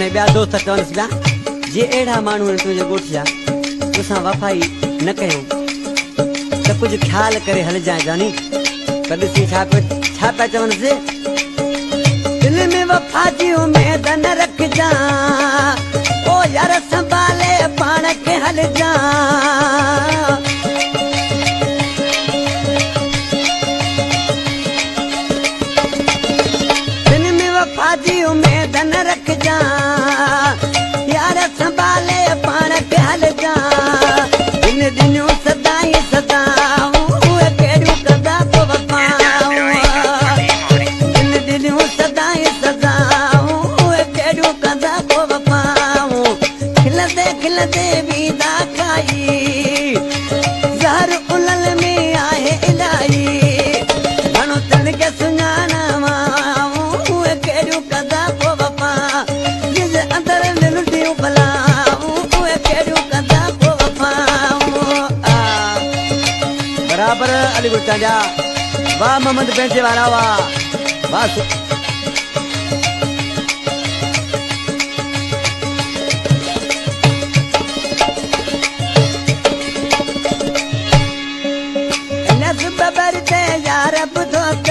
हाणे ॿिया दोस्त चवनिसि पिया जे अहिड़ा माण्हू आहिनि तुंहिंजे ॻोठ जा तोसां वफ़ाई न कयूं त कुझु ख़्यालु करे हलिजांइ जानी। पर ॾिसी छा पिया चवनिसि, दिलि में वफ़ा जी उमेद न रखजां, ओ यार संभाले पाण खे हलिजां। दिलि में वफ़ा जी उमेद न रखजां, यार संभाले पाण खे हलिजां। दिन दिनियूं सदाई सदाऊं उहे कहिड़ियूं कंदा को वफ़ाऊं। दिन दिनियूं सदाई सदाऊं उहे कहिड़ियूं कंदा को वफ़ाऊं। खिलंदे खिलंदे वीदा खाई ज़हर उलल में आहे इलाही। घणो तन खे सुञाणां उहे कहिड़ियूं कंदा को वफ़ा। जिस अंदरि लुटियूं भलाऊं उहे कहिड़ियूं कंदा को वफ़ाऊं। बराबर अली गुरचा जा वाह मोहम्मद पंहिंजे वारा वाह वाह। बबर ते यार ॿुधो त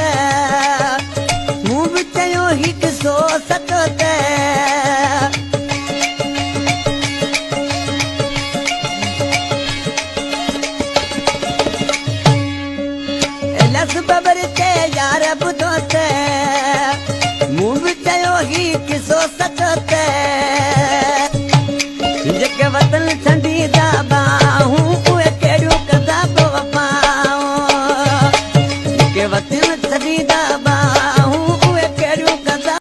मूं बि चयो ही किसो सचो त। बबर ते यार ॿुधो त मूं बि चयो ही किसो सचो त।